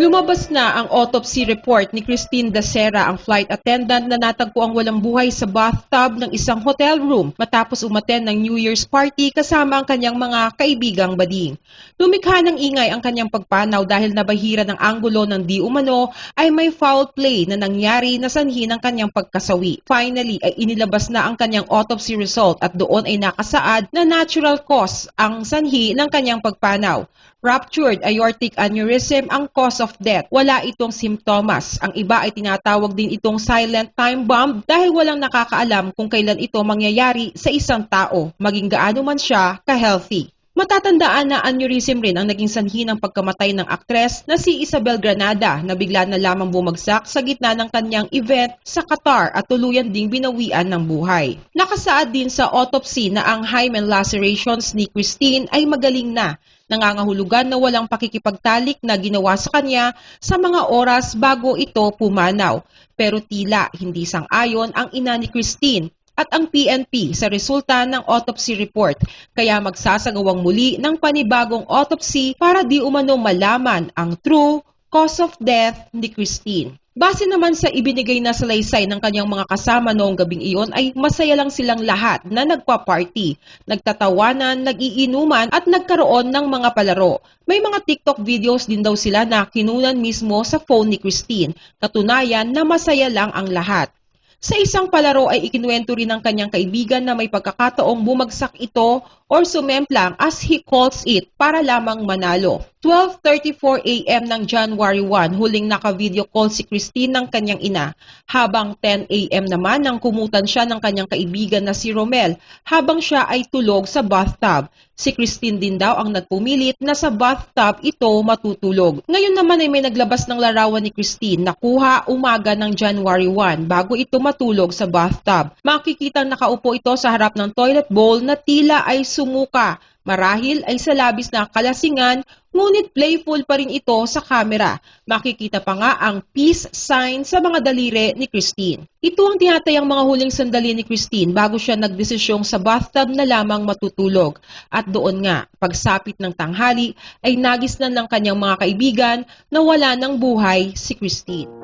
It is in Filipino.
Lumabas na ang autopsy report ni Christine Dacera, ang flight attendant na natagpuang walang buhay sa bathtub ng isang hotel room matapos umattend ng New Year's party kasama ang kanyang mga kaibigang bading. Lumikha ng ingay ang kanyang pagpanaw dahil nabahira ng anggulo ng di umano ay may foul play na nangyari na sanhi ng kanyang pagkasawi. Finally ay inilabas na ang kanyang autopsy result at doon ay nakasaad na natural cause ang sanhi ng kanyang pagpanaw. Ruptured aortic aneurysm ang cause of death. Wala itong simptomas. Ang iba ay tinatawag din itong silent time bomb dahil walang nakakaalam kung kailan ito mangyayari sa isang tao, maging gaano man siya ka-healthy. Matatandaan na aneurysm rin ang naging sanhi ng pagkamatay ng aktres na si Isabel Granada na bigla na lamang bumagsak sa gitna ng kanyang event sa Qatar at tuluyan ding binawian ng buhay. Nakasaad din sa autopsy na ang hymen lacerations ni Christine ay magaling na. Nangangahulugan na walang pakikipagtalik na ginawa sa kanya sa mga oras bago ito pumanaw. Pero tila hindi sang-ayon ang ina ni Christine at ang PNP sa resulta ng autopsy report, kaya magsasagawang muli ng panibagong autopsy para di umano malaman ang true cause of death ni Christine. Base naman sa ibinigay na salaysay ng kanyang mga kasama noong gabing iyon ay masaya lang silang lahat na nagpa-party, nagtatawanan, nag-iinuman at nagkaroon ng mga palaro. May mga TikTok videos din daw sila na kinunan mismo sa phone ni Christine, katunayan na masaya lang ang lahat. Sa isang palaro ay ikinuwento rin ng kanyang kaibigan na may pagkakataong bumagsak ito or sumemplang as he calls it para lamang manalo. 12:34 AM ng January 1, huling naka-video call si Christine ng kanyang ina. Habang 10 AM naman nang kumutan siya ng kanyang kaibigan na si Romel habang siya ay tulog sa bathtub. Si Christine din daw ang nagpumilit na sa bathtub ito matutulog. Ngayon naman ay may naglabas ng larawan ni Christine na kuha umaga ng January 1 bago ito matulog sa bathtub. Makikitang nakaupo ito sa harap ng toilet bowl na tila ay sumuka. Marahil ay sa labis na kalasingan, ngunit playful pa rin ito sa kamera. Makikita pa nga ang peace sign sa mga daliri ni Christine. Ito ang tinatayang mga huling sandali ni Christine bago siya nagdesisyong sa bathtub na lamang matutulog. At doon nga, pagsapit ng tanghali, ay nagisnan ng kanyang mga kaibigan na wala ng buhay si Christine.